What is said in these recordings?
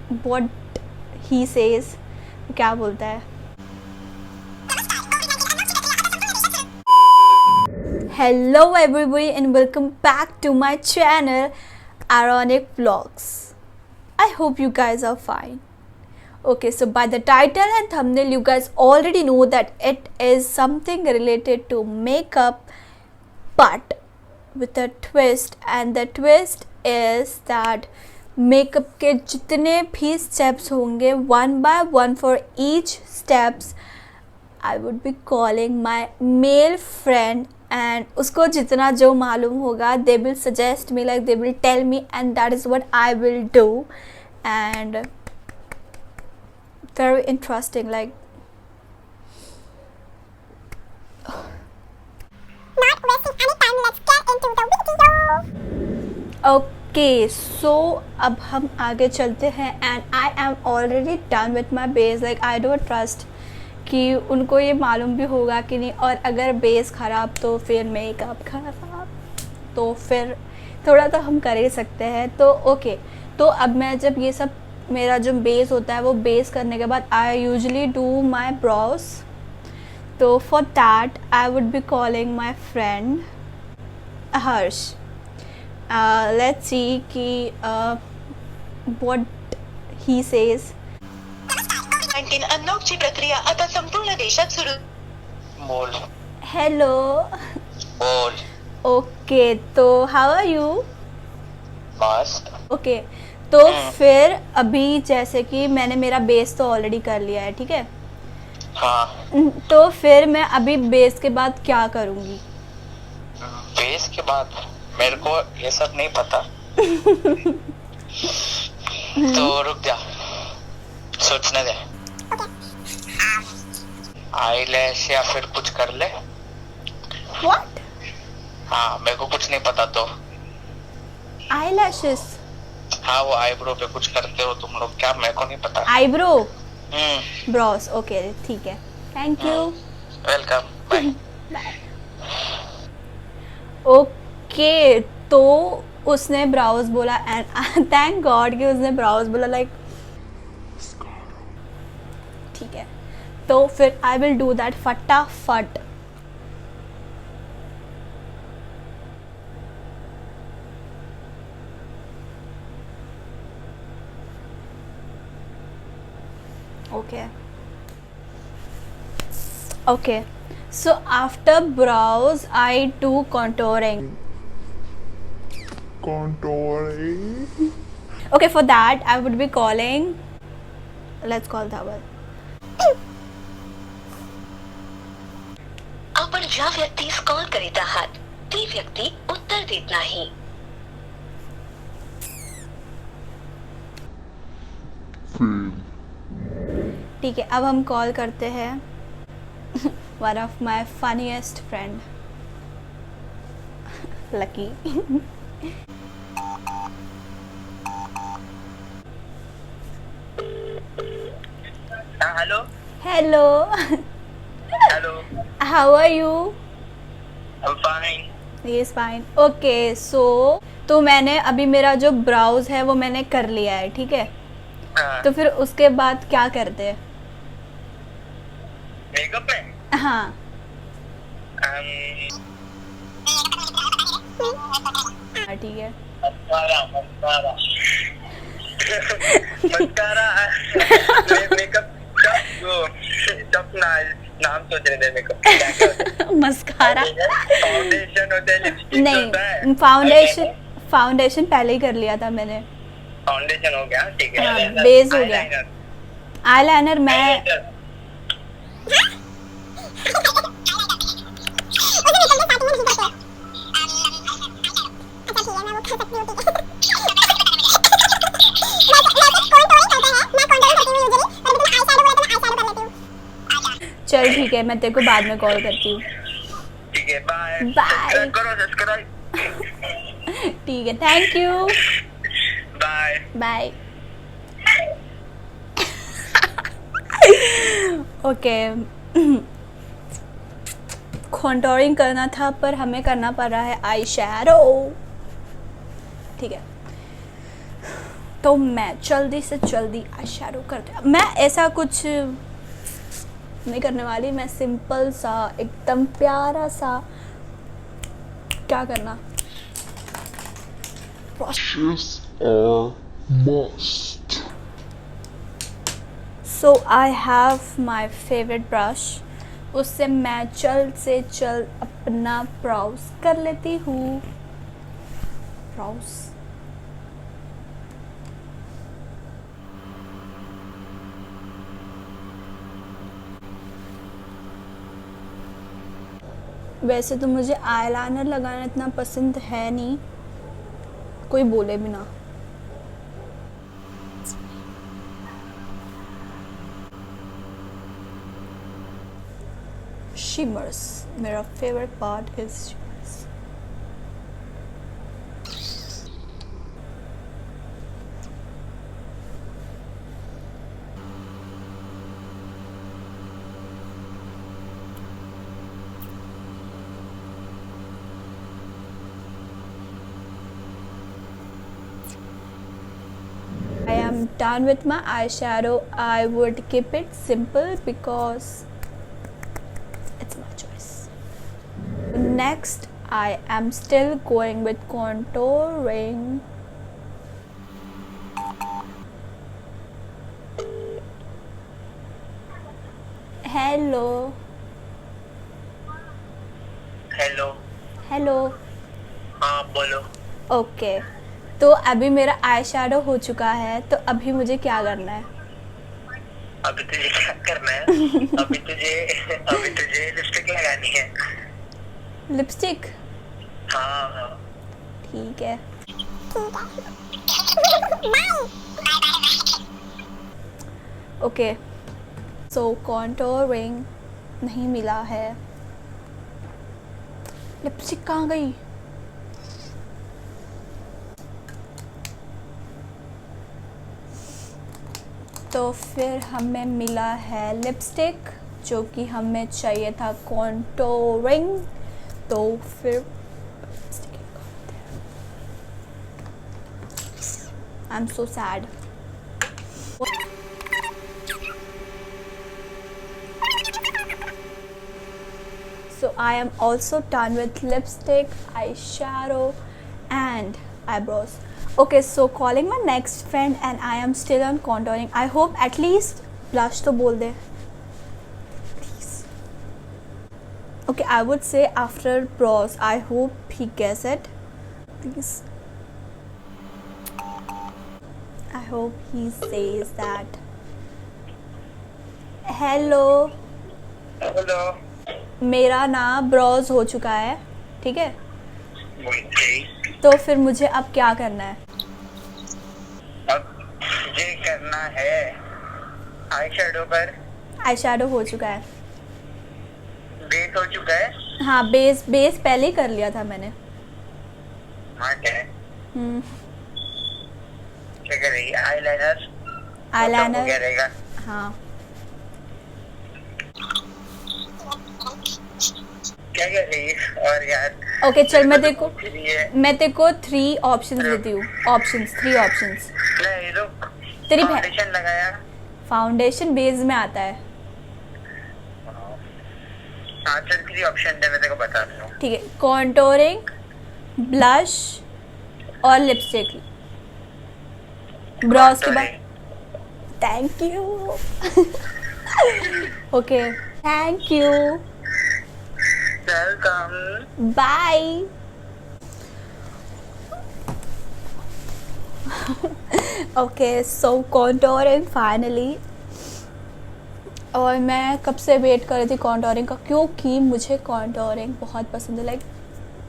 what he says, क्या बोलता है। Hello everybody and welcome back to my channel Ironic Vlogs. I hope you guys are fine. Okay, so by the title and thumbnail you guys already know that it is something related to makeup, but with a twist, and the twist is that makeup के जितने भी steps होंगे one by one for each steps I would be calling my male friend, and उसको जितना जो मालूम होगा they will suggest me, like they will tell me, and that is what I will do. And very interesting, like not wasting any time, let's get into the video. okay, so अब हम आगे चलते हैं and I am already done with my base. like I don't trust कि उनको ये मालूम भी होगा कि नहीं, और अगर बेस ख़राब तो फिर मेकअप ख़राब, तो फिर थोड़ा तो हम कर ही सकते हैं. तो ओके, तो अब मैं जब ये सब मेरा जो बेस होता है वो बेस करने के बाद I usually do my bros. तो for that I would be calling my friend Harsh. Let's see कि व्हाट ही सेज. कोविड-19 अनलॉकची प्रक्रिया आता संपूर्ण देशात सुरू. बोल. हेलो. बोल. ओके, तो हाउ आर यू? मस्त. ओके, तो फिर अभी जैसे कि मैंने मेरा बेस तो ऑलरेडी कर लिया है, ठीक है. हाँ. तो फिर मैं अभी बेस के बाद क्या करूँगी? बेस के बाद मेरे को ये सब नहीं पता. तो रुक जा, सोचने दे. आईलैश या फिर कुछ कर ले. What? हाँ, मेरे को कुछ नहीं पता. तो Eyelashes? हाँ, वो आईब्रो पे कुछ करते हो तुम लोग क्या, मेरे को नहीं पता. Eyebrow, Bros. ओके, ठीक है, thank you. Welcome, bye. Okay, तो उसने ब्राउज बोला एंड थैंक गॉड कि उसने ब्राउज बोला, लाइक ठीक है. तो फिर आई विल डू दैट फटाफट. Okay, so after brows I do contouring. Okay, for that I would be calling, let's call Dhawal. आपण ज्या व्यक्तीस कॉल करीत आहात ती व्यक्ती उत्तर देत नाही. ठीक है, अब हम कॉल करते हैं one of my funniest friend Lucky. Hello. Hello. Hello. How are you? I am fine. Yes, fine. Okay, so तो मैंने अभी मेरा जो ब्राउज है वो मैंने कर लिया है, ठीक है. तो फिर उसके बाद क्या करते हैं? मेकअप में? हाँ. ठीक है. मेकअप नाम सोच रहे थे. मेकअप मस्कारा फाउंडेशन होता है, लिपस्टिक होता है. नहीं, फाउंडेशन पहले ही कर लिया था मैंने. फाउंडेशन हो गया, ठीक है. हाँ, बेस हो गया. आईलाइनर मैं चल ठीक है, मैं तेरे को बाद में कॉल करती हूँ. ठीक है, बाय. बाय. करो सब्सक्राइब. ठीक है, thank you. Bye. Bye. Okay, contouring करना था पर हमें करना पड़ रहा है आई शैडो. ठीक है, तो मैं जल्दी से जल्दी आई शैडो करती हूँ। मैं ऐसा कुछ नहीं करने वाली, मैं सिंपल सा एकदम प्यारा सा, क्या करना, so I have my favourite brush, उससे मैं जल्द से जल्द अपना ब्राउज कर लेती हूँ। ब्राउज वैसे तो मुझे आईलाइनर लगाना इतना पसंद है नहीं, कोई बोले भी ना। शिमर्स, मेरा favourite part is shimmers. I am done with my eyeshadow. I would keep it simple because it's my choice. Next, I am still going with contouring. Hello. Hello. Hello. हाँ बोलो। ओके तो अभी मेरा eye shadow हो चुका है, तो अभी मुझे क्या करना है? अभी तुझे क्या करना है? अभी तुझे लिपस्टिक लगानी है। लिपस्टिक? हाँ हाँ। ठीक है। ओके सो कॉन्टोरिंग नहीं मिला है, लिपस्टिक कहाँ गई? तो फिर हमें मिला है लिपस्टिक, जो कि हमें चाहिए था कॉन्टोरिंग। तो फिर I am so sad. So I am also done with lipstick, eyeshadow and eyebrows. Okay, so calling my next friend and I am still on contouring. I hope at least blush तो बोल दे please. Okay, I would say after brows. I hope he gets it. Please. I hope he says that. Hello. Hello. मेरा ना browse हो चुका है, ठीक है? Okay. तो फिर मुझे अब क्या करना है? अब ये करना है आई शैडो पर। आई शैडो हो चुका है। बेस हो चुका है। हाँ बेस पहले ही कर लिया था मैंने। हाँ क्या है? हम्म, क्या कर रही है? आईलाइनर। आईलाइनर क्या रहेगा? हाँ। क्या कर रही है? और यार ओके चल मैं तेरे ये को 3 ऑप्शंस देती हूँ। 3 ऑप्शंस। नहीं रुक। तेरी फाउंडेशन लगाया। फाउंडेशन बेस में आता है, हाँ चल 3 ऑप्शन दे, मैं तेरे को बताता हूँ। ठीक है? कॉन्टोरिंग, ब्लश और लिपस्टिक। ब्राउज के बाद thank you. Okay thank you, welcome. Bye. Okay so contouring finally, और मैं कब से वेट कर रही थी कॉन्टोरिंग का, क्योंकि मुझे कॉन्टोरिंग बहुत पसंद है। लाइक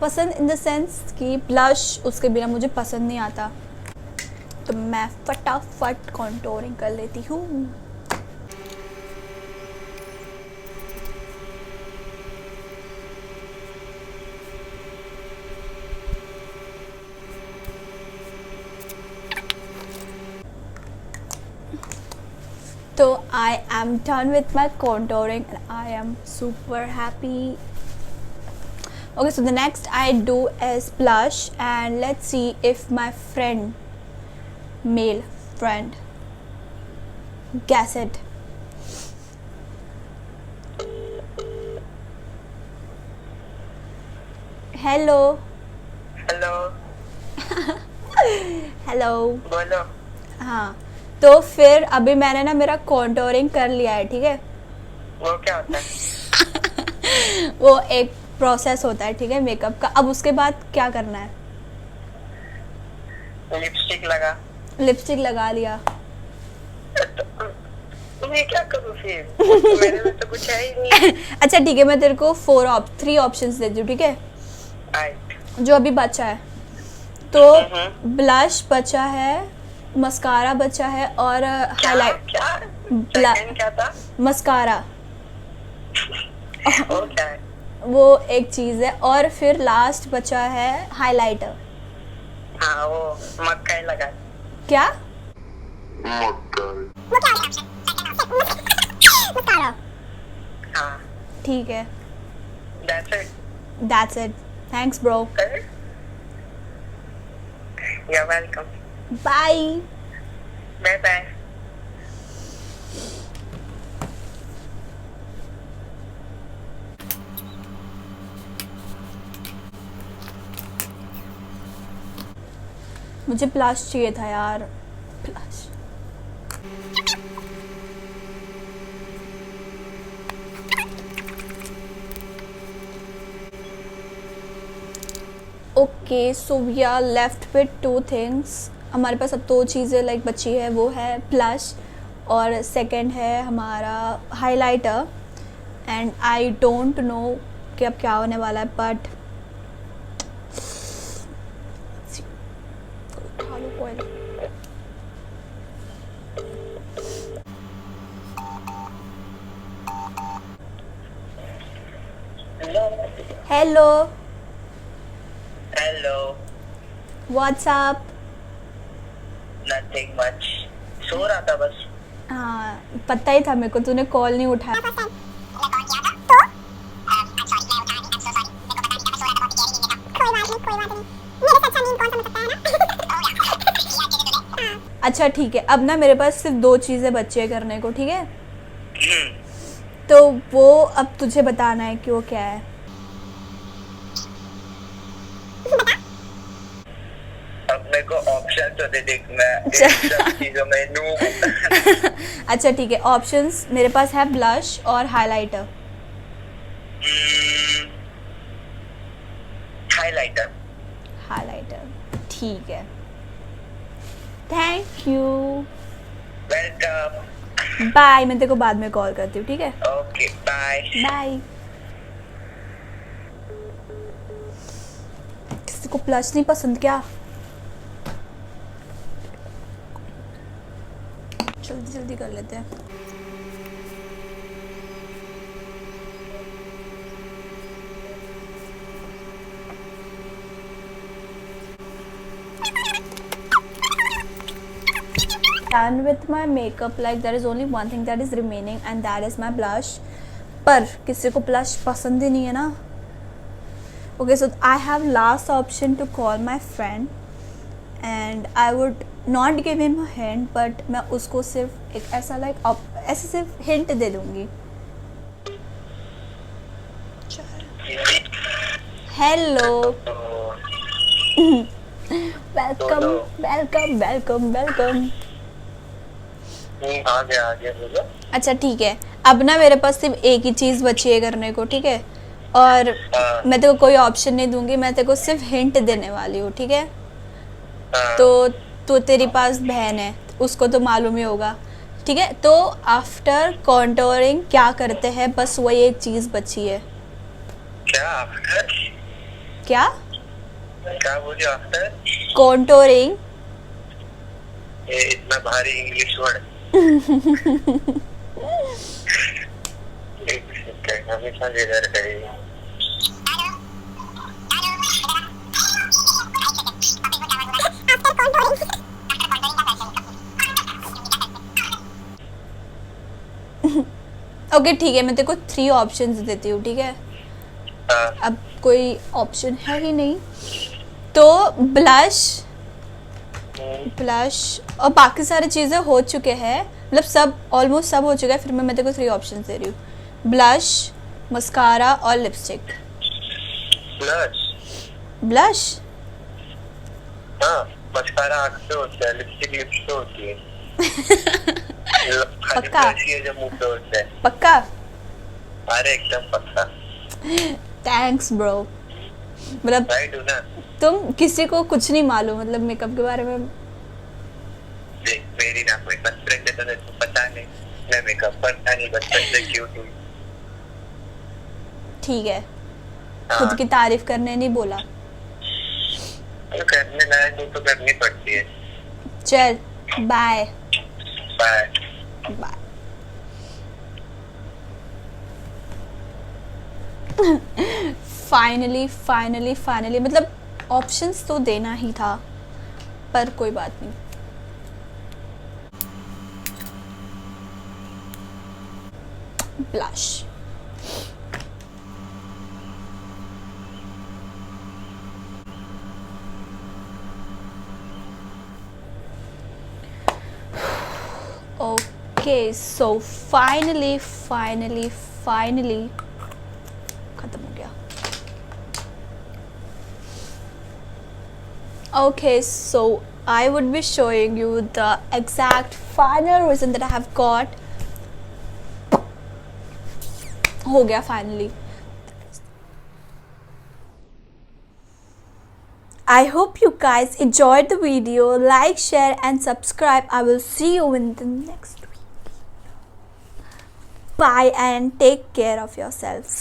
पसंद इन द सेंस कि ब्लश उसके बिना मुझे पसंद नहीं आता, तो मैं फटाफट कॉन्टोरिंग कर लेती हूँ। So I am done with my contouring and I am super happy. Okay, so the next I do is blush, and let's see if my friend male friend. Guess it. Hello. Hello Hello. बोलो। हाँ, तो फिर अभी मैंने ना मेरा contouring कर लिया है, ठीक है। वो क्या होता है? वो एक प्रोसेस होता है, ठीक है, मेकअप का। अब उसके बाद क्या करना है? लिपस्टिक लगा। लिपस्टिक लगा लिया। मैं क्या करूँ फिर? मेरे में तो कुछ है ही नहीं। अच्छा ठीक है, मैं तेरे को 3 ऑप्शंस देती हूँ, ठीक है, राइट। जो अभी बचा है। तो ब्लश बचा है, मस्कारा बचा है और हाईलाइट। क्या? ब्ला- सेकंड क्या था? मस्कारा, वो क्या है? वो एक चीज़ है। और फिर लास्ट बचा है हाइलाइटर। हाँ वो मक्का लगा। क्या? वो क्या होता है? मस्कारा। हाँ ठीक है, that's that's it. Thanks bro, it. You're welcome. Bye. Bye bye. मुझे ब्लश चाहिए था यार, blush. Okay, so we are left with 2 things. हमारे पास अब 2 चीज़ें लाइक बची है, वो है ब्लश और सेकंड है हमारा highlighter. And I don't know कि अब क्या होने वाला है, बट उठा लो कोई। Hello, Hello. What's up. Nothing much. सो रहा था बस। हाँ, पता ही था मेरे को, तूने कॉल नहीं उठाया। मैं कॉल किया था तो कोई बात नहीं। मेरे से अच्छा नींद कौन समझ सकता है ना? अच्छा ठीक है, अब ना मेरे पास सिर्फ 2 चीज़ें बची है करने को, ठीक है। तो वो अब तुझे बताना है कि वो क्या है। अब मेरे को ऑप्शन तो दे, देख मैं इन सब चीजों में नूब। अच्छा ठीक है, ऑप्शंस मेरे पास है ब्लश और हाइलाइटर। हाइलाइटर। हाइलाइटर, ठीक है, थैंक यू, वेलकम। बाय। मैं तेरे को बाद में कॉल करती हूँ, ठीक है, ओके बाय। बाय। किसी को ब्लश नहीं पसंद क्या? जल्दी जल्दी कर लेते हैं। Done with my makeup, like there is only one thing that is remaining and that is my blush. पर किसी को blush पसंद ही नहीं है ना। Okay, so I have last option to call my friend and I would not give him a hint, but मैं उसको सिर्फ एक ऐसा like ऐसे सिर्फ hint दे दूँगी। Hello, welcome, welcome, welcome, welcome. आ गया बोलो। अच्छा ठीक है, अब ना मेरे पास सिर्फ एक ही चीज़ बची है करने को, ठीक है, और मैं तेरे को कोई ऑप्शन नहीं दूंगी, मैं तेरे को सिर्फ हिंट देने वाली हूँ, ठीक है। तो तेरे पास बहन है, उसको तो मालूम ही होगा, ठीक है। तो आफ्टर कॉन्टोरिंग क्या करते हैं, बस वही एक चीज़ बची है। क्या आफ्टर? क्या? क्या बोली आफ्टर? कॉन्टोरिंग। ये इतना भारी इंग्लिश वर्ड। एक सेकंड, हमेशा इधर करेगी। ओके ठीक है, मैं तेरे को 3 ऑप्शंस देती हूँ, ठीक है। अब कोई ऑप्शन है ही नहीं, तो ब्लश, ब्लश और बाकी सारी चीज़ें हो चुके हैं, मतलब सब ऑलमोस्ट सब हो चुका है। फिर मैं तेरे को 3 ऑप्शन दे रही हूँ, ब्लश, मस्कारा और लिपस्टिक। ब्लश। ब्लश? हाँ, मस्कारा आँख पे होता है, लिपस्टिक लिप्स पे होती है। खाली पक्का? ब्लश ही है जो मुंह पे होता है। पक्का? अरे एकदम पक्का। Thanks bro. मतलब राइट हूँ ना? तुम किसी को कुछ नहीं मालूम मतलब मेकअप के बारे में। देख, मेरी ना कोई बस फ्रेंड है तो तुझे पता नहीं, मैं मेकअप करता नहीं, बचपन से क्यूट हूँ। ठीक है, हाँ, खुद की तारीफ करने नहीं बोला। तो करने लायक हो तो करनी पड़ती है। चल बाय बाय। बाय। फाइनली मतलब ऑप्शंस तो देना ही था, पर कोई बात नहीं। ब्लश। ओके सो फाइनली खत्म हो गया। Okay, so I would be showing you the exact final result that I have got. हो गया finally. I hope you guys enjoyed the video. Like, share and subscribe. I will see you in the next video. Bye and take care of yourselves.